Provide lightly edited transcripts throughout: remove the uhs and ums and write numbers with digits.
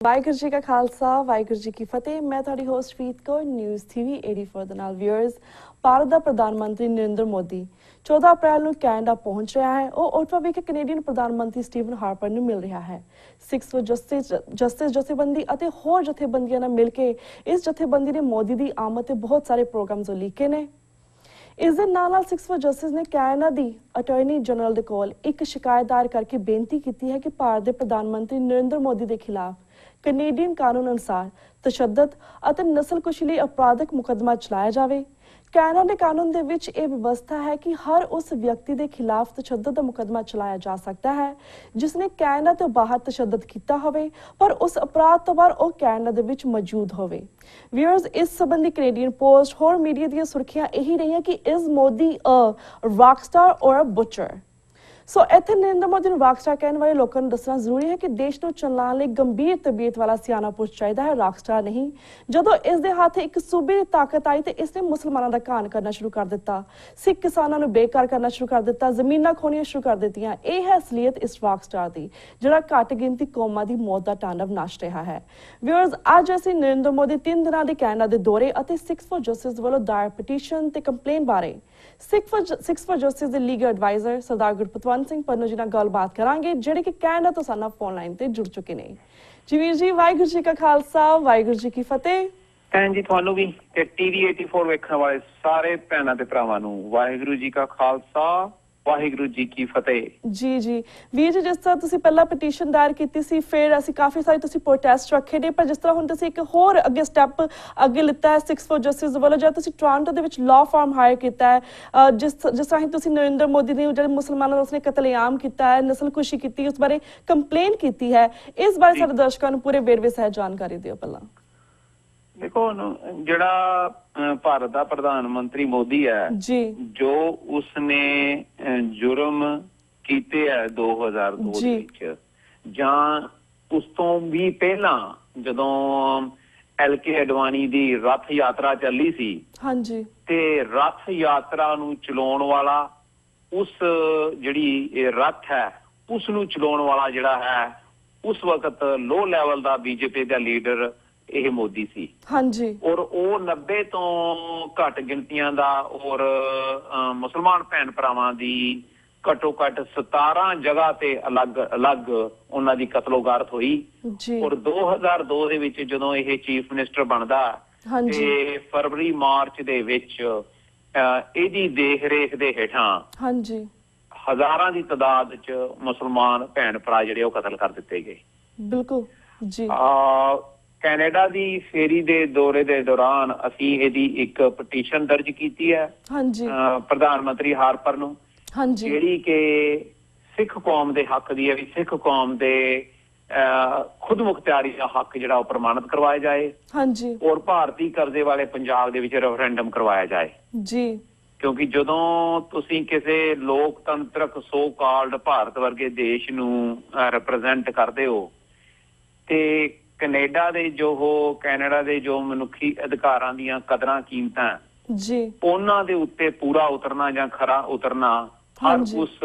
ਵਾਹਿਗੁਰੂ ਜੀ ਕਾ ਖਾਲਸਾ ਵਾਹਿਗੁਰੂ ਜੀ ਕੀ ਫਤਿਹ। ਮੈਂ ਤੁਹਾਡੀ ਹੋਸਟ ਪ੍ਰੀਤ ਕੌਰ ਨਿਊਜ਼ TV 84 ਦੇ ਨਾਲ ਵਿਊਅਰਸ। ਭਾਰਤ ਦਾ ਪ੍ਰਧਾਨ ਮੰਤਰੀ ਨਰਿੰਦਰ ਮੋਦੀ 14 ਅਪ੍ਰੈਲ ਨੂੰ ਕੈਨੇਡਾ ਪਹੁੰਚ ਰਿਹਾ ਹੈ। ਉਹ ਓਟਵਾ ਵਿਖੇ ਕੈਨੇਡੀਅਨ ਪ੍ਰਧਾਨ ਮੰਤਰੀ ਸਟੀਵਨ ਹਾਰਪਰ ਨੂੰ ਮਿਲ ਰਿਹਾ ਹੈ। ਸਿੱਖ ਜਸਟਿਸ ਜਥੇਬੰਦੀ ਅਤੇ ਹੋਰ ਜਥੇਬੰਦੀਆਂ ਨਾਲ ਮਿਲ ਕੇ ਇਸ ਜਥੇਬੰਦੀ ਨੇ ਮੋਦੀ ਦੀ ਆਮਦ ਤੇ ਬਹੁਤ ਸਾਰੇ ਪ੍ਰੋਗਰਾਮਸ ਉਲੀਕੇ ਨੇ। ਇਸ ਦੇ ਨਾਲ ਸਿੱਖ ਫॉर ਜਸਟਿਸ ਨੇ ਕੈਨੇਡਾ ਦੀ ਅਟਾਰਨੀ ਜਨਰਲ ਦੇ ਕੋਲ ਇੱਕ ਸ਼ਿਕਾਇਤ ਦਾਇਰ ਕਰਕੇ ਬੇਨਤੀ ਕੀਤੀ ਹੈ ਕਿ ਭਾਰਤ ਦੇ ਪ੍ਰਧਾਨ ਮੰਤਰੀ ਨਰਿੰਦਰ ਮੋਦੀ ਦੇ ਖਿਲਾਫ ਕੈਨੇਡੀਅਨ ਕਾਨੂੰਨ ਅਨੁਸਾਰ ਤਸ਼ੱਦਦ ਅਤੇ ਨਸਲਕੁਸ਼ੀ ਲਈ ਅਪਰਾਧਿਕ ਮੁਕੱਦਮਾ ਚਲਾਇਆ ਜਾਵੇ। ਕੈਨੇਡਾ ਦੇ ਕਾਨੂੰਨ ਦੇ ਵਿੱਚ ਇਹ ਵਿਵਸਥਾ ਹੈ ਕਿ ਹਰ ਉਸ ਵਿਅਕਤੀ ਦੇ ਖਿਲਾਫ ਤਸ਼ੱਦਦ ਦਾ ਮੁਕੱਦਮਾ ਚਲਾਇਆ ਜਾ ਸਕਦਾ ਹੈ ਜਿਸ ਨੇ ਕੈਨੇਡਾ ਤੋਂ ਬਾਹਰ ਤਸ਼ੱਦਦ ਕੀਤਾ ਹੋਵੇ ਪਰ ਉਸ ਅਪਰਾਧ ਤੋਂ ਬਾਅਦ ਉਹ ਕੈਨੇਡਾ ਦੇ ਵਿੱਚ ਮੌਜੂਦ ਹੋਵੇ। ਵਿਊਅਰਸ, ਇਸ ਸੰਬੰਧੀ ਕੈਨੇਡੀਅਨ ਪੋਸਟ ਹੋਰ ਮੀਡੀਆ ਦੀਆਂ ਸੁਰਖੀਆਂ ਇਹੀ ਰਹੀਆਂ ਕਿ ਇਜ਼ ਮੋਦੀ ਅ ਰੌਕਸਟਾਰ ਔਰ ਅ ਬੁਚਰ। ਸੋ ਇੱਥੇ ਨਰਿੰਦਰ ਮੋਦੀ ਨੂੰ ਰੌਕਸਟਾਰ ਕਹਿਣ ਵਾਲੇ ਲੋਕਾਂ ਨੂੰ ਦੱਸਣਾ ਜ਼ਰੂਰੀ ਹੈ ਕਿ ਦੇਸ਼ ਨੂੰ ਚਲਾਉਣ ਲਈ ਗੰਭੀਰ ਤਬੀਅਤ ਵਾਲਾ ਸਿਆਣਾ ਪੁਰਸ਼ ਚਾਹੀਦਾ ਹੈ, ਰੌਕਸਟਾਰ ਨਹੀਂ। ਜਦੋਂ ਇਸ ਦੇ ਹੱਥ ਇੱਕ ਸੂਬੇ ਦੀ ਤਾਕਤ ਆਈ ਤੇ ਇਸ ਨੇ ਮੁਸਲਮਾਨਾਂ ਦਾ ਘਾਣ ਕਰਨਾ ਸ਼ੁਰੂ ਕਰ ਦਿੱਤਾ, ਸਿੱਖ ਕਿਸਾਨਾਂ ਨੂੰ ਬੇਕਾਰ ਕਰਨਾ ਸ਼ੁਰੂ ਕਰ ਦਿੱਤਾ, ਜ਼ਮੀਨਾਂ ਖੋਹਣੀਆਂ ਸ਼ੁਰੂ ਕਰ ਦਿੱਤੀਆਂ। ਇਹ ਹੈ ਅਸਲੀਅਤ ਇਸ ਰੌਕਸਟਾਰ ਦੀ, ਜਿਹੜਾ ਘੱਟ ਗਿਣਤੀ ਕੌਮਾਂ ਦੀ ਮੌਤ ਦਾ ਤਾਂਡਵ ਨੱਚ ਰਿਹਾ ਹੈ। ਵਿਊਅਰਸ, ਅੱਜ ਅਸੀਂ ਨਰਿੰਦਰ ਮੋਦੀ 3 ਦਿਨਾਂ ਦੇ ਕੈਨੇਡਾ ਦੇ ਦੌਰੇ ਅਤੇ ਸਿੱਖ ਫॉर ਜਸਟਿਸ ਵੱਲੋਂ ਦਾਇਰ ਪਟੀਸ਼ਨ ਤੇ ਕੰਪਲੇਨ ਬਾਰੇ ਸਿੱਖ ਫॉर ਜਸਟਿਸ ਦੇ ਲੀਗਲ ਐਡਵਾਈਜ਼ਰ ਸਰਦਾਰ ਗੁਰਪਤਵੰਤ ਸਿੰਘ ਪੰਨੂ ਜੀ ਨਾਲ ਗੱਲਬਾਤ ਕਰਾਂਗੇ, ਜਿਹੜੇ ਕਿ ਕੈਨੇਡਾ ਤੋਂ ਸਾਡਾ ਫੋਨ ਲਾਈਨ ਤੇ ਜੁੜ ਚੁੱਕੇ ਨੇ। ਜੀ ਵੀਰ ਜੀ, ਵਾਹਿਗੁਰੂ ਜੀ ਕਾ ਖਾਲਸਾ ਵਾਹਿਗੁਰੂ ਜੀ ਕੀ ਫਤਿਹ। ਭੈਣ ਜੀ ਤੁਹਾਨੂੰ ਵੀ ਤੇ TV 84 ਵੇਖਣ ਵਾਲੇ ਸਾਰੇ ਭੈਣਾਂ ਤੇ ਭਰਾਵਾਂ ਨੂੰ ਵਾਹਿਗੁਰੂ ਜੀ ਕਾ ਖਾਲਸਾ ਵਾਹਿਗੁਰੂ ਜੀ ਕੀ ਫਤਿਹ। ਜੀ ਜੀ ਵੀਰ ਜੀ, ਜਿਸ ਤਰ੍ਹਾਂ ਤੁਸੀਂ ਪਹਿਲਾਂ ਪਟੀਸ਼ਨ ਦਾਇਰ ਕੀਤੀ ਸੀ, ਫਿਰ ਅਸੀਂ ਕਾਫੀ ਸਾਰੇ ਤੁਸੀਂ ਪ੍ਰੋਟੈਸਟ ਰੱਖੇ ਨੇ, ਪਰ ਜਿਸ ਤਰ੍ਹਾਂ ਹੁਣ ਤੁਸੀਂ ਇੱਕ ਹੋਰ ਅੱਗੇ ਸਟੈਪ ਅੱਗੇ ਲਿੱਤਾ ਹੈ ਸਿੱਖ ਫॉर ਜਸਟਿਸ ਵੱਲੋਂ, ਜਦ ਤੁਸੀਂ ਟੋਰਾਂਟੋ ਦੇ ਵਿੱਚ ਲਾਅ ਫਰਮ ਹਾਇਰ ਕੀਤਾ ਹੈ, ਜਿਸ ਤਰ੍ਹਾਂ ਹੀ ਤੁਸੀਂ ਨਰਿੰਦਰ ਮੋਦੀ ਨੇ ਜਿਹੜੇ ਮੁਸਲਮਾਨਾਂ ਦਾ ਉਸਨੇ ਕਤਲੇਆਮ ਕੀਤਾ ਹੈ, ਨਸਲਕੁਸ਼ੀ ਕੀਤੀ, ਉਸ ਬਾਰੇ ਕੰਪਲੇਨ ਕੀਤੀ ਹੈ, ਇਸ ਬਾਰੇ ਸਾਡੇ ਦਰਸ਼ਕਾਂ ਨੂੰ ਪੂਰੇ ਵੇਰਵੇ ਸਹਿਤ ਜਾਣਕਾਰੀ ਦਿਓ ਪਹਿਲਾਂ। ਦੇਖੋ, ਜਿਹੜਾ ਭਾਰਤ ਦਾ ਪ੍ਰਧਾਨ ਮੰਤਰੀ ਮੋਦੀ ਹੈ ਜੀ, ਜੋ ਉਸਨੇ ਜੁਰਮ ਕੀਤੇ ਹੈ 2002 ਦੇ ਵਿੱਚ ਜਾਂ ਉਸ ਤੋਂ ਵੀ ਪਹਿਲਾਂ ਜਦੋਂ LK ਅਡਵਾਨੀ ਦੀ ਰੱਥ ਯਾਤਰਾ ਚੱਲੀ ਸੀ, ਹਾਂਜੀ, ਤੇ ਰੱਥ ਯਾਤਰਾ ਨੂੰ ਚਲਾਉਣ ਵਾਲਾ ਉਸ ਜਿਹੜੀ ਇਹ ਰੱਥ ਹੈ ਉਸ ਨੂੰ ਚਲਾਉਣ ਵਾਲਾ ਜਿਹੜਾ ਹੈ ਉਸ ਵਕਤ ਲੋ ਲੈਵਲ ਦਾ BJP ਦਾ ਲੀਡਰ ਇਹ ਮੋਦੀ ਸੀ, ਹਾਂਜੀ। ਔਰ ਉਹ 90 ਤੋਂ ਘੱਟ ਗਿਣਤੀਆਂ ਦਾ ਔਰ ਮੁਸਲਮਾਨ ਭੈਣ ਭਰਾਵਾਂ ਦੀ ਘੱਟੋ ਘੱਟ 17 ਜਗ੍ਹਾ ਤੇ ਅਲੱਗ ਉਹਨਾਂ ਦੀ ਕਤਲੋਗਾਰਤ ਹੋਈ। ਔਰ 2002 ਦੇ ਵਿੱਚ ਜਦੋਂ ਇਹ ਚੀਫ ਮਿਨਿਸਟਰ ਬਣਦਾ ਤੇ ਫਰਵਰੀ ਮਾਰਚ ਦੇ ਵਿੱਚ ਇਹਦੀ ਦੇਖ ਰੇਖ ਦੇ ਹੇਠਾਂ, ਹਾਂਜੀ, ਹਜ਼ਾਰਾਂ ਦੀ ਤਾਦਾਦ ਚ ਮੁਸਲਮਾਨ ਭੈਣ ਭਰਾ ਜਿਹੜੇ ਉਹ ਕਤਲ ਕਰ ਦਿੱਤੇ ਗਏ। ਬਿਲਕੁਲ ਜੀ। ਕੈਨੇਡਾ ਦੀ ਫੇਰੀ ਦੇ ਦੌਰੇ ਦੇ ਦੌਰਾਨ ਅਸੀਂ ਇਹਦੀ ਇੱਕ ਪਟੀਸ਼ਨ ਦਰਜ ਕੀਤੀ ਹੈ, ਹਾਂਜੀ, ਪ੍ਰਧਾਨ ਮੰਤਰੀ ਹਾਰਪਰ ਨੂੰ, ਹਾਂਜੀ, ਜਿਹੜੀ ਕਿ ਸਿੱਖ ਕੌਮ ਦੇ ਹੱਕ ਦੀ ਹੈ ਵੀ ਸਿੱਖ ਕੌਮ ਦੇ ਖੁਦ ਮੁਖਤਿਆਰੀ ਦਾ ਹੱਕ ਜਿਹੜਾ ਉਹ ਪ੍ਰਮਾਣਿਤ ਕਰਵਾਇਆ ਜਾਏ, ਹਾਂਜੀ, ਔਰ ਭਾਰਤੀ ਕਬਜ਼ੇ ਵਾਲੇ ਪੰਜਾਬ ਦੇ ਵਿੱਚ ਰੈਫਰੈਂਡਮ ਕਰਵਾਇਆ ਜਾਏ ਜੀ। ਕਿਉਂਕਿ ਜਦੋਂ ਤੁਸੀਂ ਕਿਸੇ ਲੋਕਤੰਤਰਕ ਸੋ ਕਾਲਡ ਭਾਰਤ ਵਰਗੇ ਦੇਸ਼ ਨੂੰ ਰਿਪਰੈਜ਼ੈਂਟ ਕਰਦੇ ਹੋ ਤੇ ਕੈਨੇਡਾ ਦੇ ਜੋ ਮਨੁੱਖੀ ਅਧਿਕਾਰਾਂ ਦੀਆਂ ਕਦਰਾਂ ਕੀਮਤਾਂ ਜੀ, ਉਹਨਾਂ ਦੇ ਉੱਤੇ ਪੂਰਾ ਉਤਰਨਾ ਜਾਂ ਖਰਾ ਉਤਰਨਾ ਹਰ ਉਸ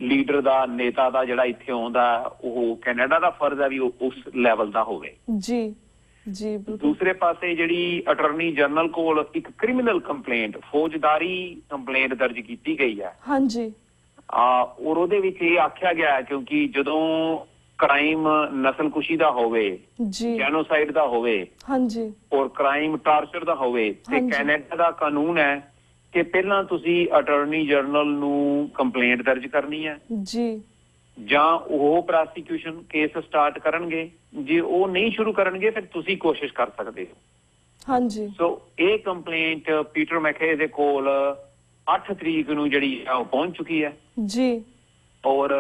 ਲੀਡਰ ਦਾ, ਨੇਤਾ ਦਾ ਜਿਹੜਾ ਇੱਥੇ ਆਉਂਦਾ ਉਹ ਕੈਨੇਡਾ ਦਾ ਫਰਜ਼ ਹੈ ਵੀ ਉਸ ਲੈਵਲ ਦਾ ਹੋਵੇ ਜੀ ਜੀ। ਦੂਸਰੇ ਪਾਸੇ ਜਿਹੜੀ ਅਟਾਰਨੀ ਜਨਰਲ ਕੋਲ ਇੱਕ ਕ੍ਰਿਮੀਨਲ ਕੰਪਲੇਂਟ, ਫੌਜਦਾਰੀ ਕੰਪਲੇਂਟ ਦਰਜ ਕੀਤੀ ਗਈ ਹੈ, ਹਾਂਜੀ, ਔਰ ਉਹਦੇ ਵਿੱਚ ਇਹ ਆਖਿਆ ਗਿਆ ਕਿਉਂਕਿ ਜਦੋਂ ਕ੍ਰਾਈਮ ਨਸਲਕੁਸ਼ੀ ਦਾ ਹੋਵੇ, ਜੈਨੋਸਾਈਡ ਦਾ ਹੋਵੇ, ਹਾਂਜੀ, ਔਰ ਕ੍ਰਾਈਮ ਟਾਰਚਰ ਦਾ ਹੋਵੇ ਤੇ ਕੈਨੇਡਾ ਦਾ ਕਾਨੂੰਨ ਹੈ ਕਿ ਪਹਿਲਾਂ ਤੁਸੀਂ ਅਟਾਰਨੀ ਜਨਰਲ ਨੂੰ ਕੰਪਲੇਂਟ ਦਰਜ ਕਰਨੀ ਹੈ ਜੀ, ਜਾਂ ਉਹ ਪ੍ਰੋਸੀਕਿਊਸ਼ਨ ਕੇਸ ਸਟਾਰਟ ਕਰਨਗੇ। ਜੇ ਉਹ ਨਹੀਂ ਸ਼ੁਰੂ ਕਰਨਗੇ ਫਿਰ ਤੁਸੀਂ ਕੋਸ਼ਿਸ਼ ਕਰ ਸਕਦੇ ਹੋ, ਹਾਂਜੀ। ਸੋ ਇਹ ਕੰਪਲੇਂਟ ਪੀਟਰ ਮੈਕੇ ਦੇ ਕੋਲ 8 ਤਰੀਕ ਨੂੰ ਜਿਹੜੀ ਉਹ ਪਹੁੰਚ ਚੁੱਕੀ ਹੈ ਜੀ। ਔਰ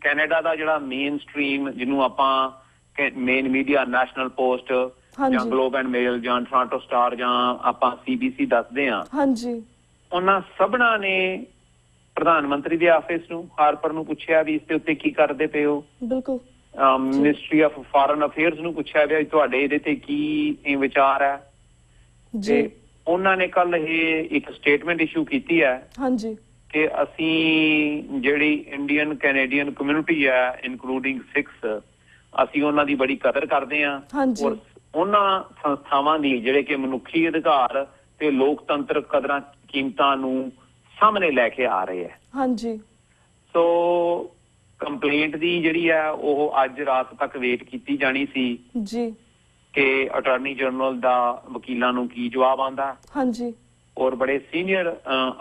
ਕੈਨੇਡਾ ਦਾ ਜਿਹੜਾ ਮੇਨ ਸਟਰੀਮ, ਜਿਹਨੂੰ ਆਪਾਂ ਮੇਨ ਮੀਡੀਆ, ਨੈਸ਼ਨਲ ਪੋਸਟ ਜਾਂ ਗਲੋਬ ਐਂਡ ਮੇਲ ਜਾਂ ਟੋਰਾਂਟੋ ਸਟਾਰ ਜਾਂ ਆਪਾਂ CBC ਦੱਸਦੇ ਹਾਂ, ਹਾਂਜੀ, ਉਹਨਾਂ ਸਭਨਾਂ ਨੇ ਪ੍ਰਧਾਨ ਮੰਤਰੀ ਦੇ ਆਫਿਸ ਨੂੰ, ਹਾਰਪਰ ਨੂੰ ਪੁੱਛਿਆ ਵੀ ਇਸ ਦੇ ਉੱਤੇ ਕੀ ਕਰਦੇ ਪਏ ਹੋ। ਬਿਲਕੁਲ। ਮਿਨਿਸਟਰੀ ਆਫ ਫਾਰਨ ਅਫੇਅਰਸ ਨੂੰ ਪੁੱਛਿਆ ਵੀ ਤੁਹਾਡੇ ਇਹਦੇ ਤੇ ਕੀ ਵਿਚਾਰ ਹੈ ਜੀ। ਉਹਨਾਂ ਨੇ ਕੱਲ ਇਹ ਇੱਕ ਸਟੇਟਮੈਂਟ ਇਸ਼ੂ ਕੀਤੀ ਹੈ, ਹਾਂਜੀ, ਕਿ ਅਸੀਂ ਜਿਹੜੀ ਇੰਡੀਅਨ ਕੈਨੇਡੀਅਨ ਕਮਿਊਨਿਟੀ ਹੈ ਇਨਕਲੂਡਿੰਗ ਸਿੱਖਸ, ਅਸੀਂ ਉਹਨਾਂ ਦੀ ਬੜੀ ਕਦਰ ਕਰਦੇ ਹਾਂ ਔਰ ਉਹਨਾਂ ਸੰਸਥਾਵਾਂ ਦੀ ਜਿਹੜੇ ਕਿ ਮਨੁੱਖੀ ਅਧਿਕਾਰ ਤੇ ਲੋਕਤੰਤਰ ਕਦਰਾਂ ਕੀਮਤਾਂ ਨੂੰ ਸਾਹਮਣੇ ਲੈ ਕੇ ਆ ਰਹੇ ਹੈ। ਹਾਂਜੀ। ਸੋ ਕੰਪਲੇਂਟ ਦੀ ਜਿਹੜੀ ਹੈ ਉਹ ਅੱਜ ਰਾਤ ਤੱਕ ਵੇਟ ਕੀਤੀ ਜਾਣੀ ਸੀ ਜੀ ਕਿ ਅਟਾਰਨੀ ਜਨਰਲ ਦਾ ਵਕੀਲਾਂ ਨੂੰ ਕੀ ਜਵਾਬ ਆਉਂਦਾ। ਹਾਂਜੀ। ਔਰ ਬੜੇ ਸੀਨੀਅਰ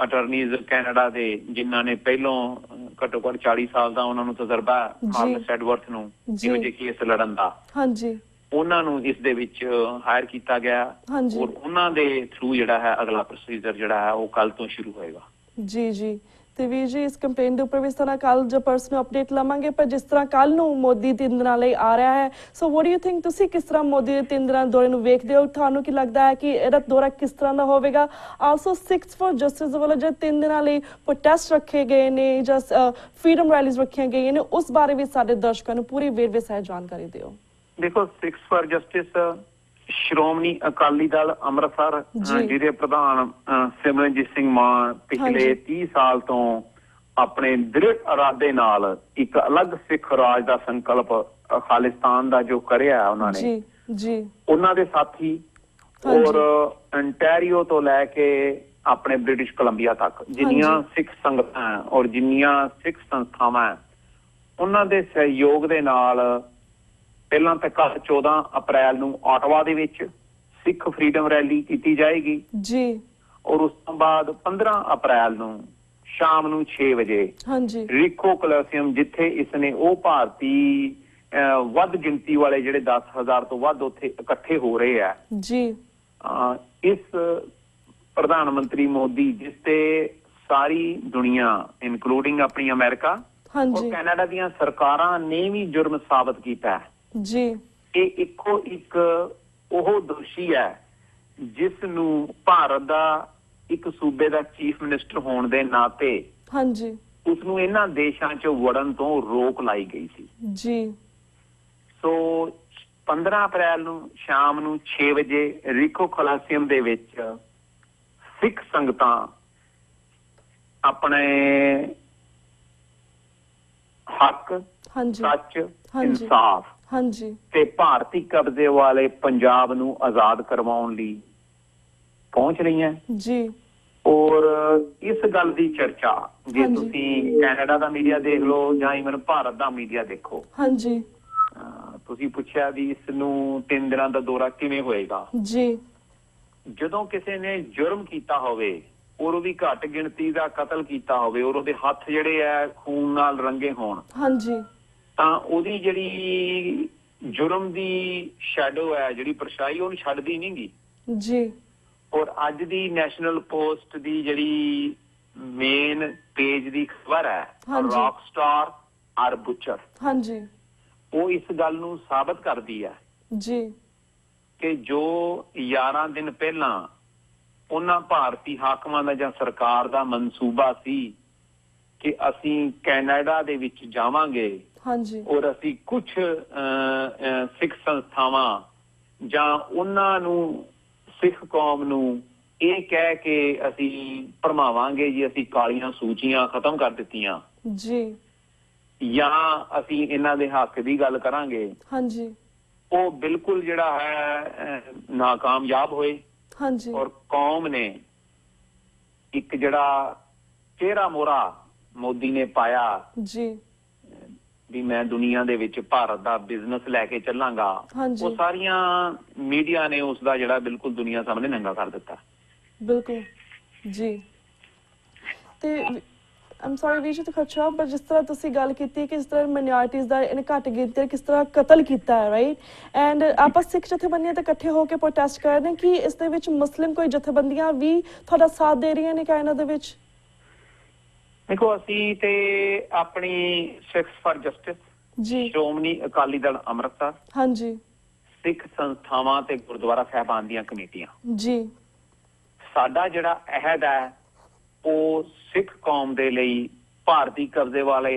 ਅਟਾਰਨੀਜ਼ ਕੈਨੇਡਾ ਦੇ ਜਿਨ੍ਹਾਂ ਨੇ ਪਹਿਲੋਂ ਘੱਟੋ ਘੱਟ 40 ਸਾਲ ਦਾ ਉਹਨਾਂ ਨੂੰ ਤਜਰਬਾ ਮਾਰਕਸ ਐਡਵਰਥ ਨੂੰ ਇਹੋ ਜਿਹੇ ਕੇਸ ਲੜਨ ਦਾ, ਹਾਂਜੀ, ਉਹਨਾਂ ਨੂੰ ਇਸ ਦੇ ਵਿੱਚ ਹਾਇਰ ਕੀਤਾ ਗਿਆ ਔਰ ਉਹਨਾਂ ਦੇ ਥਰੂ ਜਿਹੜਾ ਹੈ ਅਗਲਾ ਪ੍ਰੋਸੀਜਰ ਜਿਹੜਾ ਹੈ ਉਹ ਕੱਲ ਤੋਂ ਸ਼ੁਰੂ ਹੋਏਗਾ। ਜੀ ਜੀ। ਤੇ ਵੀਰ ਜੀ ਇਸ ਕੰਪੇਨ ਦੇ ਉੱਪਰ ਵੀ ਇਸ ਤਰ੍ਹਾਂ ਕੱਲ ਜੋ ਪਰਸਨਲ ਅਪਡੇਟ ਲਵਾਂਗੇ, ਪਰ ਜਿਸ ਤਰ੍ਹਾਂ ਕੱਲ ਨੂੰ ਮੋਦੀ 3 ਦਿਨਾਂ ਲਈ ਆ ਰਿਹਾ ਹੈ, ਸੋ ਵਾਟ ਡੂ ਯੂ ਥਿੰਕ, ਤੁਸੀਂ ਕਿਸ ਤਰ੍ਹਾਂ ਮੋਦੀ ਦੇ 3 ਦਿਨਾਂ ਦੌਰੇ ਨੂੰ ਵੇਖਦੇ ਹੋ? ਤੁਹਾਨੂੰ ਕੀ ਲੱਗਦਾ ਹੈ ਕਿ ਇਹਦਾ ਦੌਰਾ ਕਿਸ ਤਰ੍ਹਾਂ ਦਾ ਹੋਵੇਗਾ? ਆਲਸੋ 6 ਫॉर ਜਸਟਿਸ ਵੱਲੋਂ ਜੋ 3 ਦਿਨਾਂ ਲਈ ਪ੍ਰੋਟੈਸਟ ਰੱਖੇ ਗਏ ਨੇ ਜਾਂ ਫਰੀडम ਰੈਲੀਜ਼ ਰੱਖੀਆਂ ਗਈਆਂ ਨੇ, ਉਸ ਬਾਰੇ ਵੀ ਸਾਡੇ ਦਰਸ਼ਕਾਂ ਨੂੰ ਪੂਰੀ ਵੇਰਵੇ ਸਹਿਤ ਜਾਣਕਾਰੀ ਦਿਓ। ਦੇਖੋ 6 ਫॉर ਜਸਟਿਸ ਸ਼੍ਰੋਮਣੀ ਅਕਾਲੀ ਦਲ ਅੰਮ੍ਰਿਤਸਰ ਜਿਹਦੇ ਪ੍ਰਧਾਨ ਸਿਮਰਨਜੀਤ ਸਿੰਘ ਮਾਨ ਪਿਛਲੇ 30 ਸਾਲ ਤੋਂ ਆਪਣੇ ਦ੍ਰਿੜ ਇਰਾਦੇ ਨਾਲ ਇੱਕ ਅਲੱਗ ਸਿੱਖ ਰਾਜ ਦਾ ਸੰਕਲਪ ਖਾਲਿਸਤਾਨ ਦਾ ਜੋ ਕਰਿਆ ਉਹਨਾਂ ਨੇ, ਜੀ ਉਹਨਾਂ ਦੇ ਸਾਥੀ ਔਰ ਅੰਟੈਰੀਓ ਤੋਂ ਲੈ ਕੇ ਆਪਣੇ ਬ੍ਰਿਟਿਸ਼ ਕੋਲੰਬੀਆ ਤੱਕ ਜਿੰਨੀਆਂ ਸਿੱਖ ਸੰਗਤਾਂ ਔਰ ਜਿੰਨੀਆਂ ਸਿੱਖ ਸੰਸਥਾਵਾਂ ਉਹਨਾਂ ਦੇ ਸਹਿਯੋਗ ਦੇ ਨਾਲ ਪਹਿਲਾਂ ਤਾਂ ਕੱਲ 14 ਅਪ੍ਰੈਲ ਨੂੰ ਆਟਵਾ ਦੇ ਵਿੱਚ ਸਿੱਖ ਫਰੀडम ਰੈਲੀ ਕੀਤੀ ਜਾਏਗੀ ਜੀ, ਔਰ ਉਸ ਤੋਂ ਬਾਅਦ 15 ਅਪ੍ਰੈਲ ਨੂੰ ਸ਼ਾਮ ਨੂੰ 6 ਵਜੇ ਰਿਕੋ ਕੋਲੋਸੀਅਮ, ਜਿੱਥੇ ਇਸਨੇ ਉਹ ਭਾਰਤੀ ਵੱਧ ਗਿਣਤੀ ਵਾਲੇ ਜਿਹੜੇ 10,000 ਤੋਂ ਵੱਧ ਉੱਥੇ ਇਕੱਠੇ ਹੋ ਰਹੇ ਆ ਜੀ। ਇਸ ਪ੍ਰਧਾਨ ਮੰਤਰੀ ਮੋਦੀ ਜਿਸ ਤੇ ਸਾਰੀ ਦੁਨੀਆ ਇਨਕਲੂਡਿੰਗ ਆਪਣੀ ਅਮਰੀਕਾ ਔਰ ਕੈਨੇਡਾ ਦੀਆਂ ਸਰਕਾਰਾਂ ਨੇ ਵੀ ਜੁਰਮ ਸਾਬਤ ਕੀਤਾ ਹੈ ਜੀ। ਇਹ ਇੱਕੋ ਇੱਕ ਉਹ ਦੋਸ਼ੀ ਹੈ ਜਿਸ ਨੂੰ ਭਾਰਤ ਦਾ ਇੱਕ ਸੂਬੇ ਦਾ ਚੀਫ ਮਿਨਿਸਟਰ ਹੋਣ ਦੇ ਨਾਤੇ ਉਸ ਨੂੰ ਇਹਨਾਂ ਦੇਸ਼ਾਂ 'ਚ ਵੜਨ ਤੋਂ ਰੋਕ ਲਾਈ ਗਈ ਸੀ ਜੀ। ਸੋ 15 ਅਪ੍ਰੈਲ ਨੂੰ ਸ਼ਾਮ ਨੂੰ 6 ਵਜੇ ਰਿਕੋ ਕੋਲੋਸੀਅਮ ਦੇ ਵਿੱਚ ਸਿੱਖ ਸੰਗਤਾਂ ਆਪਣੇ ਹੱਕ, ਸੱਚ, ਇਨਸਾਫ ਤੇ ਭਾਰਤੀ ਕਬਜ਼ੇ ਵਾਲੇ ਪੰਜਾਬ ਨੂੰ ਆਜ਼ਾਦ ਕਰਵਾਉਣ ਲਈ ਪਹੁੰਚ ਰਹੀਆਂ ਜੀ। ਔਰ ਇਸ ਗੱਲ ਦੀ ਚਰਚਾ ਜੇ ਤੁਸੀਂ ਕੈਨੇਡਾ ਦਾ ਮੀਡੀਆ ਦੇਖ ਲਓ ਜਾਂ ਇਵਨ ਭਾਰਤ ਦਾ ਮੀਡੀਆ ਦੇਖੋ, ਤੁਸੀਂ ਪੁੱਛਿਆ ਵੀ ਇਸ ਨੂੰ 3 ਦਿਨਾਂ ਦਾ ਦੌਰਾ ਕਿਵੇਂ ਹੋਏਗਾ ਜੀ। ਜਦੋਂ ਕਿਸੇ ਨੇ ਜੁਰਮ ਕੀਤਾ ਹੋਵੇ ਔਰ ਉਹਦੀ ਘੱਟ ਗਿਣਤੀ ਦਾ ਕਤਲ ਕੀਤਾ ਹੋਵੇ ਔਰ ਉਹਦੇ ਹੱਥ ਜਿਹੜੇ ਆ ਖੂਨ ਨਾਲ ਰੰਗੇ ਹੋਣ ਤਾਂ ਉਹਦੀ ਜਿਹੜੀ ਜੁਰਮ ਦੀ ਸ਼ੈਡੋ ਹੈ, ਜਿਹੜੀ ਪਰਛਾਈ, ਉਹਨੂੰ ਛੱਡਦੀ ਨੀ ਗੀ ਜੀ। ਔਰ ਅੱਜ ਦੀ ਨੈਸ਼ਨਲ ਪੋਸਟ ਦੀ ਜਿਹੜੀ ਮੇਨ ਪੇਜ ਦੀ ਖਬਰ ਹੈ ਰੌਕ ਸਟਾਰ ਆਰ ਬੁਚਰ, ਉਹ ਇਸ ਗੱਲ ਨੂੰ ਸਾਬਤ ਕਰਦੀ ਹੈ ਜੀ ਕਿ ਜੋ 11 ਦਿਨ ਪਹਿਲਾਂ ਉਹਨਾਂ ਭਾਰਤੀ ਹਾਕਮਾਂ ਦਾ ਜਾਂ ਸਰਕਾਰ ਦਾ ਮਨਸੂਬਾ ਸੀ ਕਿ ਅਸੀਂ ਕੈਨੇਡਾ ਦੇ ਵਿੱਚ ਜਾਵਾਂਗੇ ਔਰ ਅਸੀਂ ਕੁਝ ਸਿੱਖ ਸੰਸਥਾਵਾਂ ਜਾਂ ਉਹਨਾਂ ਨੂੰ ਸਿੱਖ ਕੌਮ ਨੂੰ ਇਹ ਕਹਿ ਕੇ ਅਸੀਂ ਭਰਮਾਵਾਂਗੇ ਜੀ ਅਸੀਂ ਕਾਲੀਆਂ ਸੂਚੀਆਂ ਖਤਮ ਕਰ ਦਿੱਤੀਆਂ ਜੀ ਜਾਂ ਅਸੀਂ ਇਹਨਾਂ ਦੇ ਹੱਕ ਦੀ ਗੱਲ ਕਰਾਂਗੇ, ਉਹ ਬਿਲਕੁਲ ਜਿਹੜਾ ਹੈ ਨਾਕਾਮਯਾਬ ਹੋਏ ਔਰ ਕੌਮ ਨੇ ਇੱਕ ਜਿਹੜਾ ਚਿਹਰਾ ਮੋਹਰਾ ਮੋਦੀ ਨੇ ਪਾਇਆ ਜੀ ਵੀ ਮੈਂ ਦੁਨੀਆ ਦੇ ਵਿੱਚ ਭਾਰਤ ਦਾ ਬਿਜ਼ਨਸ ਲੈ ਕੇ ਚੱਲਾਂਗਾ, ਉਹ ਸਾਰੀਆਂ ਮੀਡੀਆ ਨੇ ਉਸ ਦਾ ਜਿਹੜਾ ਬਿਲਕੁਲ ਦੁਨੀਆ ਸਾਹਮਣੇ ਨੰਗਾ ਕਰ ਦਿੱਤਾ। ਬਿਲਕੁਲ ਜੀ। ਤੇ I'm sorry ਵੀਰ ਜੀ to cut you off, ਪਰ ਜਿਸ ਤਰ੍ਹਾਂ ਤੁਸੀਂ ਗੱਲ ਕੀਤੀ ਕਿ ਇਸ ਤਰ੍ਹਾਂ ਮਾਈਨੋਰਿਟੀਜ਼ ਦਾ ਇਹਨੇ ਘੱਟ ਗਿਣਤੀ ਕਿਸ ਤਰ੍ਹਾਂ ਕਤਲ ਕੀਤਾ ਹੈ, ਰਾਈਟ, ਐਂਡ ਆਪਾਂ ਸਿੱਖ ਜਥੇਬੰਦੀਆਂ ਤੇ ਇਕੱਠੇ ਹੋ ਕੇ ਪ੍ਰੋਟੈਸਟ ਕਰ ਰਹੇ ਨੇ, ਕਿ ਇਸ ਦੇ ਵਿੱਚ ਮੁਸਲਿਮ ਕੋਈ ਜਥੇਬੰਦੀਆਂ ਵੀ ਤੁਹਾਡਾ ਸਾਥ ਦੇ ਰਹੀਆਂ ਨੇ ਕੈਨੇਡਾ ਦੇ ਵਿੱਚ? ਦੇਖੋ ਅਸੀਂ ਤੇ ਆਪਣੀ 6 ਫॉर ਜਸਟਿਸ ਜੀ, ਸ਼੍ਰੋਮਣੀ ਅਕਾਲੀ ਦਲ ਅੰਮ੍ਰਿਤਸਰ ਸਿੱਖ ਸੰਸਥਾਵਾਂ ਤੇ ਗੁਰਦੁਆਰਾ ਸਾਹਿਬਾਨ ਦੀਆਂ ਕਮੇਟੀਆਂ ਜੀ, ਸਾਡਾ ਜਿਹੜਾ ਅਹਿਦ ਹੈ ਉਹ ਸਿੱਖ ਕੌਮ ਦੇ ਲਈ ਭਾਰਤੀ ਕਬਜ਼ੇ ਵਾਲੇ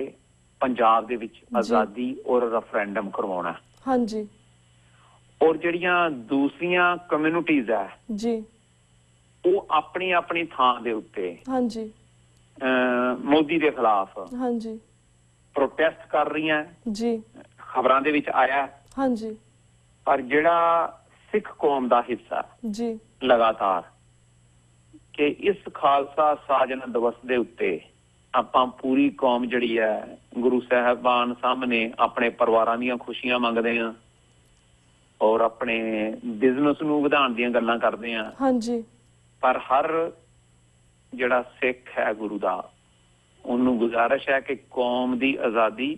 ਪੰਜਾਬ ਦੇ ਵਿੱਚ ਆਜ਼ਾਦੀ ਔਰ ਰੈਫਰੈਂਡਮ ਕਰਵਾਉਣਾ ਔਰ ਜਿਹੜੀਆਂ ਦੂਸਰੀਆਂ ਕਮਿਊਨਿਟੀਜ਼ ਹੈ ਜੀ ਉਹ ਆਪਣੀ ਆਪਣੀ ਥਾਂ ਦੇ ਉੱਤੇ ਮੋਦੀ ਦੇ ਖਿਲਾਫ ਪ੍ਰੋਟੈਸਟ ਕਰ ਰਹੀਆਂ ਜੀ, ਖਬਰਾਂ ਦੇ ਵਿੱਚ ਆਇਆ। ਹਾਂਜੀ। ਪਰ ਜਿਹੜਾ ਸਿੱਖ ਕੌਮ ਦਾ ਹਿੱਸਾ ਜੀ ਲਗਾਤਾਰ ਕਿ ਇਸ ਖਾਲਸਾ ਸਾਜਨ ਦਿਵਸ ਦੇ ਉੱਤੇ ਆਪਾਂ ਪੂਰੀ ਕੌਮ ਜਿਹੜੀ ਹੈ ਗੁਰੂ ਸਾਹਿਬਾਨ ਸਾਹਮਣੇ ਆਪਣੇ ਪਰਿਵਾਰਾਂ ਦੀਆਂ ਖੁਸ਼ੀਆਂ ਮੰਗਦੇ ਹਾਂ ਔਰ ਆਪਣੇ ਬਿਜ਼ਨਸ ਨੂੰ ਵਧਾਉਣ ਦੀਆਂ ਗੱਲਾਂ ਕਰਦੇ ਹਾਂ। ਹਾਂਜੀ। ਪਰ ਹਰ ਜਿਹੜਾ ਸਿੱਖ ਹੈ ਗੁਰੂ ਦਾ, ਉਹਨੂੰ ਗੁਜ਼ਾਰਿਸ਼ ਹੈ ਕਿ ਕੌਮ ਦੀ ਆਜ਼ਾਦੀ,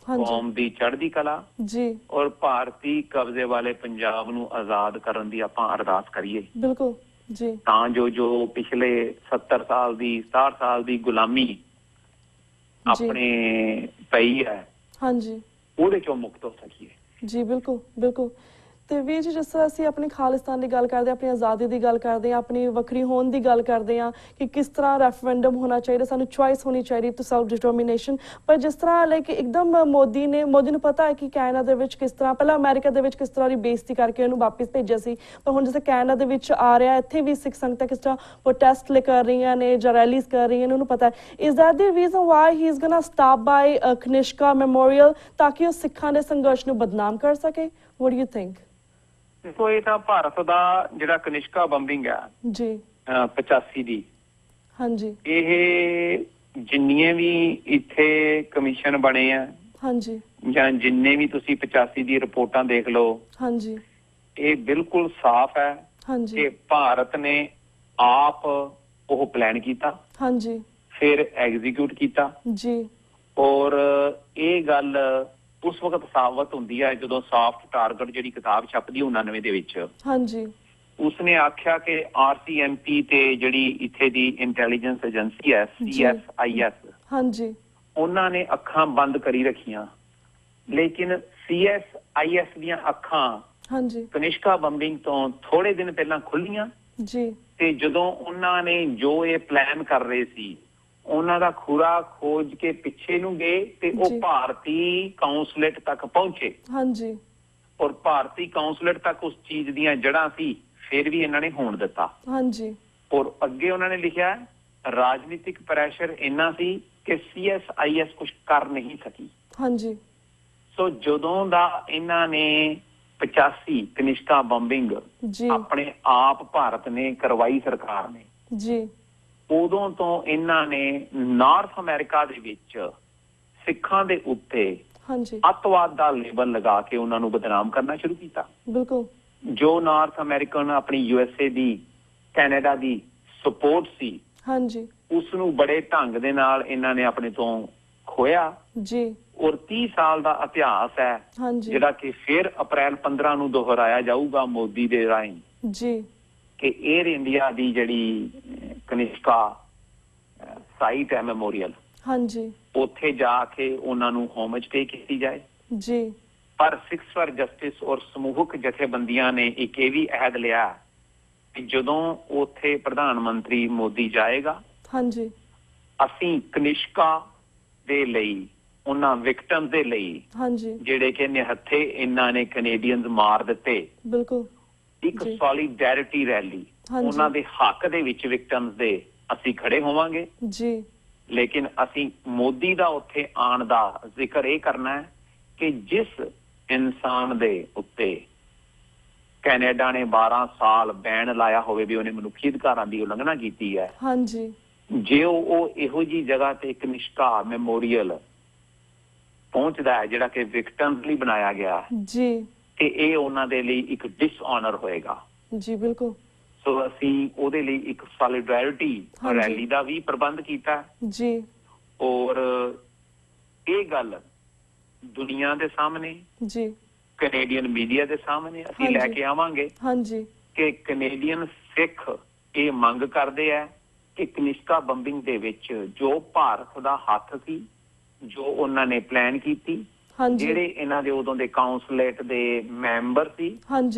ਕੌਮ ਦੀ ਚੜ੍ਹਦੀ ਕਲਾ ਜੀ ਔਰ ਭਾਰਤੀ ਕਬਜ਼ੇ ਵਾਲੇ ਪੰਜਾਬ ਨੂੰ ਆਜ਼ਾਦ ਕਰਨ ਦੀ ਆਪਾਂ ਅਰਦਾਸ ਕਰੀਏ। ਬਿਲਕੁਲ ਜੀ। ਤਾਂ ਜੋ ਪਿਛਲੇ 70 ਸਾਲ ਦੀ 60 ਸਾਲ ਦੀ ਗੁਲਾਮੀ ਆਪਣੇ ਪਈ ਹੈ, ਹਾਂਜੀ, ਉਹਦੇ ਚੋਂ ਮੁਕਤ ਹੋ ਸਕੀਏ। ਜੀ ਬਿਲਕੁਲ ਬਿਲकुल। ਤੇ ਵੀਰ ਜੀ, ਜਿਸ ਤਰ੍ਹਾਂ ਅਸੀਂ ਆਪਣੀ ਖਾਲਿਸਤਾਨ ਦੀ ਗੱਲ ਕਰਦੇ ਹਾਂ, ਆਪਣੀ ਆਜ਼ਾਦੀ ਦੀ ਗੱਲ ਕਰਦੇ ਹਾਂ, ਆਪਣੀ ਵੱਖਰੀ ਹੋਣ ਦੀ ਗੱਲ ਕਰਦੇ ਹਾਂ ਕਿ ਕਿਸ ਤਰ੍ਹਾਂ ਰੈਫਰੈਂਡਮ ਹੋਣਾ ਚਾਹੀਦਾ, ਸਾਨੂੰ ਚੁਆਇਸ ਹੋਣੀ ਚਾਹੀਦੀ ਟੂ ਸੈਲਫ ਡਿਟਰਮੀਨੇਸ਼ਨ। ਪਰ ਜਿਸ ਤਰ੍ਹਾਂ ਲਾਈਕ ਇੱਕਦਮ ਮੋਦੀ ਨੂੰ ਪਤਾ ਹੈ ਕਿ ਕੈਨੇਡਾ ਦੇ ਵਿੱਚ ਕਿਸ ਤਰ੍ਹਾਂ, ਪਹਿਲਾਂ ਅਮਰੀਕਾ ਦੇ ਵਿੱਚ ਕਿਸ ਤਰ੍ਹਾਂ ਦੀ ਬੇਇੱਜ਼ਤੀ ਕਰਕੇ ਉਹਨੂੰ ਵਾਪਸ ਭੇਜਿਆ ਸੀ, ਪਰ ਹੁਣ ਜਿਸ ਕੈਨੇਡਾ ਦੇ ਵਿੱਚ ਆ ਰਿਹਾ, ਇੱਥੇ ਵੀ ਸਿੱਖ ਸੰਗਤਾਂ ਕਿਸ ਤਰ੍ਹਾਂ ਪ੍ਰੋਟੈਸਟ ਕਰ ਰਹੀਆਂ ਨੇ ਜਾਂ ਰੈਲੀਜ਼ ਕਰ ਰਹੀਆਂ ਨੇ, ਉਹਨੂੰ ਪਤਾ ਹੈ। Is that the reason why he is gonna stop by Kanishka memorial, ਤਾਂ ਕਿ ਉਹ ਸਿੱਖਾਂ ਦੇ ਸੰਘਰਸ਼ ਨੂੰ ਬਦਨਾਮ ਕਰ ਸਕੇ? What do you think? ਦੇਖੋ, ਇਹ ਤਾਂ ਭਾਰਤ ਦਾ ਜਿਹੜਾ ਕਨਿਸ਼ਕਾ ਬੰਬਿੰਗ ਹੈ ਜੀ 85 ਦੀ, ਹਾਂਜੀ, ਇਹ ਜਿੰਨੀਆਂ ਵੀ ਇੱਥੇ ਕਮਿਸ਼ਨ ਬਣੇ ਆ, ਹਾਂਜੀ, ਜਾਂ ਜਿੰਨੇ ਵੀ ਤੁਸੀਂ 85 ਦੀ ਰਿਪੋਰਟਾਂ ਦੇਖ ਲਓ, ਹਾਂਜੀ, ਇਹ ਬਿਲਕੁਲ ਸਾਫ਼ ਹੈ, ਹਾਂਜੀ, ਕਿ ਭਾਰਤ ਨੇ ਆਪ ਉਹ ਪਲਾਨ ਕੀਤਾ, ਹਾਂਜੀ, ਫਿਰ ਐਗਜ਼ੀਕਿਊਟ ਕੀਤਾ, ਜੀ, ਔਰ ਇਹ ਗੱਲ ਉਸ ਵਕਤ ਸਾਬਤ ਹੁੰਦੀ ਹੈ ਜਦੋਂ ਸਾਫਟ ਟਾਰਗੇਟ ਜਿਹੜੀ ਕਿਤਾਬ ਛਪਦੀ 99 ਦੇ ਵਿੱਚ, ਹਾਂਜੀ, ਉਸਨੇ ਆਖਿਆ ਕਿ RCMP ਤੇ ਜਿਹੜੀ ਇੱਥੇ ਦੀ ਇੰਟੈਲੀਜੈਂਸ ਏਜੰਸੀ ਹੈ CSIS, ਹਾਂਜੀ, ਉਹਨਾਂ ਨੇ ਅੱਖਾਂ ਬੰਦ ਕਰੀ ਰੱਖੀਆਂ, ਲੇਕਿਨ CSIS ਦੀਆਂ ਅੱਖਾਂ, ਹਾਂਜੀ, ਕਨਿਸ਼ਕਾ ਬੰਬਿੰਗ ਤੋਂ ਥੋੜੇ ਦਿਨ ਪਹਿਲਾਂ ਖੁੱਲੀਆਂ, ਜੀ, ਤੇ ਜਦੋਂ ਉਹਨਾਂ ਨੇ ਜੋ ਇਹ ਪਲਾਨ ਕਰ ਰਹੇ ਸੀ ਉਹਨਾਂ ਦਾ ਖੁਰਾ ਖੋਜ ਕੇ ਪਿੱਛੇ ਨੂੰ ਗਏ ਤੇ ਉਹ ਭਾਰਤੀ ਕਾਉਂਸਲੇਟ ਤੱਕ ਪਹੁੰਚੇ, ਹਾਂਜੀ, ਔਰ ਭਾਰਤੀ ਕਾਉਂਸਲੇਟ ਤੱਕ ਉਸ ਚੀਜ਼ ਦੀਆਂ ਜੜ੍ਹਾਂ ਸੀ, ਫਿਰ ਵੀ ਇਹਨਾਂ ਨੇ ਹੋਣ ਦਿੱਤਾ, ਹਾਂਜੀ, ਔਰ ਅੱਗੇ ਉਹਨਾਂ ਨੇ ਲਿਖਿਆ ਰਾਜਨੀਤਿਕ ਪ੍ਰੈਸ਼ਰ ਇੰਨਾ ਸੀ ਕਿ CSIS ਕੁਝ ਕਰ ਨਹੀਂ ਸਕੀ, ਹਾਂਜੀ। ਸੋ ਜਦੋਂ ਦਾ ਇਹਨਾਂ ਨੇ 85 ਕਨਿਸ਼ਕਾ ਬੰਬਿੰਗ ਆਪਣੇ ਆਪ ਭਾਰਤ ਨੇ ਕਰਵਾਈ, ਸਰਕਾਰ ਨੇ, ਜੀ, ਉਦੋਂ ਤੋਂ ਇਹਨਾਂ ਨੇ ਨਾਰਥ ਅਮਰੀਕਾ ਦੇ ਵਿੱਚ ਸਿੱਖਾਂ ਦੇ ਉੱਤੇ, ਹਾਂਜੀ, ਅੱਤਵਾਦ ਦਾ ਲੇਬਲ ਲਗਾ ਕੇ ਉਹਨਾਂ ਨੂੰ ਬਦਨਾਮ ਕਰਨਾ ਸ਼ੁਰੂ ਕੀਤਾ। ਬਿਲਕੁਲ। ਜੋ ਨਾਰਥ ਅਮਰੀਕਨ ਆਪਣੀ USA ਦੀ, ਕੈਨੇਡਾ ਦੀ ਸਪੋਰਟ ਸੀ, ਹਾਂਜੀ, ਉਸ ਨੂੰ ਬੜੇ ਢੰਗ ਦੇ ਨਾਲ ਇਹਨਾਂ ਨੇ ਆਪਣੇ ਤੋਂ ਖੋਇਆ, ਜੀ, ਔਰ 30 ਸਾਲ ਦਾ ਇਤਿਹਾਸ ਹੈ, ਹਾਂਜੀ, ਜਿਹੜਾ ਕਿ ਫਿਰ ਅਪ੍ਰੈਲ 15 ਨੂੰ ਦੁਹਰਾਇਆ ਜਾਊਗਾ ਮੋਦੀ ਦੇ ਰਾਹੀਂ, ਜੀ, ਕਿ 에ਅਰ ਇੰਡੀਆ ਦੀ ਜਿਹੜੀ ਕਨਿਸ਼ਕਾ ਸਾਈਟ ਹੈ ਮੈਮੋਰੀਅਲ, ਹਾਂਜੀ, ਉੱਥੇ ਜਾ ਕੇ ਉਹਨਾਂ ਨੂੰ ਹੋਮੇਜ ਪੇ ਕੀਤੀ ਜਾਏ, ਜੀ। ਪਰ ਸਿੱਖਸ ਫਾਰ ਜਸਟਿਸ ਔਰ ਸਮੂਹਕ ਜਥੇਬੰਦੀਆਂ ਨੇ ਇੱਕ ਇਹ ਵੀ ਅਹਿਦ ਲਿਆ ਕਿ ਜਦੋਂ ਉੱਥੇ ਪ੍ਰਧਾਨ ਮੰਤਰੀ ਮੋਦੀ ਜਾਏਗਾ, ਹਾਂਜੀ, ਅਸੀਂ ਕਨਿਸ਼ਕਾ ਦੇ ਲਈ, ਉਹਨਾਂ ਵਿਕਟਮ ਦੇ ਲਈ, ਹਾਂਜੀ, ਜਿਹੜੇ ਕਿ ਨਿਹੱਥੇ ਇਹਨਾਂ ਨੇ ਕੈਨੇਡੀਅਨਸ ਮਾਰ ਦਿੱਤੇ, ਬਿਲਕੁਲ, ਇੱਕ ਸੋਲੀਡੈਰਿਟੀ ਰੈਲੀ ਉਹਨਾਂ ਦੇ ਹੱਕ ਦੇ ਵਿੱਚ ਵਿਕਟਮਸ ਦੇ ਅਸੀਂ ਖੜੇ ਹੋਵਾਂਗੇ, ਜੀ। ਲੇਕਿਨ ਅਸੀਂ ਮੋਦੀ ਦਾ ਉੱਥੇ ਆਉਣ ਦਾ ਜ਼ਿਕਰ ਇਹ ਕਰਨਾ ਹੈ ਕਿ ਜਿਸ ਇਨਸਾਨ ਦੇ ਉੱਤੇ ਕੈਨੇਡਾ ਨੇ 12 ਸਾਲ ਬੈਨ ਲਾਇਆ ਹੋਵੇ ਵੀ ਉਹਨੇ ਮਨੁੱਖੀ ਅਧਿਕਾਰਾਂ ਦੀ ਉਲੰਘਣਾ ਕੀਤੀ ਹੈ, ਹਾਂਜੀ, ਜੇ ਉਹ ਇਹੋ ਜਿਹੀ ਜਗ੍ਹਾ ਤੇ ਕਨਿਸ਼ਕਾ ਮੈਮੋਰੀਅਲ ਪਹੁੰਚਦਾ ਹੈ ਜਿਹੜਾ ਕਿ ਵਿਕਟਮਸ ਲਈ ਬਣਾਇਆ ਗਿਆ, ਜੀ, ਤੇ ਇਹ ਉਹਨਾਂ ਦੇ ਲਈ ਇੱਕ ਡਿਸਆਨਰ ਹੋਏਗਾ, ਜੀ, ਬਿਲਕੁਲ। ਸੋ ਅਸੀਂ ਉਹਦੇ ਲਈ ਇੱਕ ਸੋਲੀਡੈਰਿਟੀ ਰੈਲੀ ਦਾ ਵੀ ਪ੍ਰਬੰਧ ਕੀਤਾ, ਜੀ, ਔਰ ਇਹ ਗੱਲ ਦੁਨੀਆ ਦੇ ਸਾਹਮਣੇ, ਜੀ, ਕੈਨੇਡੀਅਨ ਮੀਡੀਆ ਦੇ ਸਾਹਮਣੇ ਅਸੀਂ ਲੈ ਕੇ ਆਵਾਂਗੇ, ਹਾਂਜੀ, ਕਿ ਕੈਨੇਡੀਅਨ ਸਿੱਖ ਇਹ ਮੰਗ ਕਰਦੇ ਆ ਕਿ ਕਨਿਸ਼ਕਾ ਬੰਬਿੰਗ ਦੇ ਵਿੱਚ ਜੋ ਭਾਰਤ ਦਾ ਹੱਥ ਸੀ, ਜੋ ਉਹਨਾਂ ਨੇ ਪਲਾਨ ਕੀਤੀ, ਜਿਹੜੇ ਇਹਨਾਂ ਦੇ ਉਦੋਂ ਦੇ ਕਾਉਂਸਲੇਟ ਦੇ ਮੈਂਬਰ ਸੀ,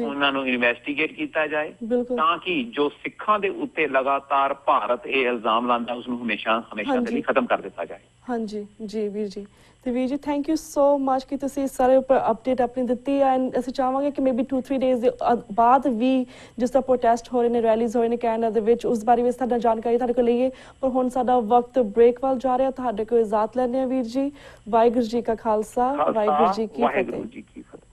ਉਹਨਾਂ ਨੂੰ ਇਨਵੈਸਟੀਗੇਟ ਕੀਤਾ ਜਾਏ, ਤਾਂ ਕਿ ਜੋ ਸਿੱਖਾਂ ਦੇ ਉੱਤੇ ਲਗਾਤਾਰ ਭਾਰਤ ਇਹ ਇਲਜ਼ਾਮ ਲਾਉਂਦਾ ਉਸ ਨੂੰ ਹਮੇਸ਼ਾ ਦੇ ਲਈ ਖਤਮ ਕਰ ਦਿੱਤਾ ਜਾਏ। हाँ जी जी वीर जी ਤੇ ਵੀਰ ਜੀ ਥੈਂਕ ਯੂ ਸੋ ਮਚ ਕਿ ਤੁਸੀਂ ਇਸ ਸਾਰੇ ਉੱਪਰ ਅਪਡੇਟ ਆਪਣੀ ਦਿੱਤੀ ਐਂਡ ਅਸੀਂ ਚਾਹਾਂਗੇ ਕਿ ਮੇਬੀ 2-3 ਡੇਜ਼ ਦੇ ਬਾਅਦ ਵੀ ਜਿਸ ਤਰ੍ਹਾਂ ਪ੍ਰੋਟੈਸਟ ਹੋ ਰਹੇ ਨੇ ਰੈਲੀਜ਼ ਹੋ ਰਹੇ ਨੇ ਕੈਨੇਡਾ ਦੇ ਵਿੱਚ ਉਸ ਬਾਰੇ ਵੀ ਸਾਡਾ ਜਾਣਕਾਰੀ ਤੁਹਾਡੇ ਕੋਲ ਲਈਏ ਪਰ ਹੁਣ ਸਾਡਾ ਵਕਤ ਬ੍ਰੇਕ ਵੱਲ ਜਾ ਰਿਹਾ ਤੁਹਾਡੇ ਕੋਲ ਇਜਾਜ਼ਤ ਲੈਂਦੇ ਹਾਂ ਵੀਰ ਜੀ ਵਾਹਿਗੁਰੂ ਜੀ ਕਾ ਖਾਲਸਾ ਵਾਹਿਗੁਰੂ ਜੀ ਕੀ ਫਤਿਹ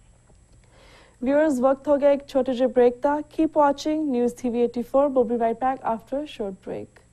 Viewers, वक्त हो गया एक छोटे से ब्रेक था. Keep watching News TV 84. We'll be right back after a short break.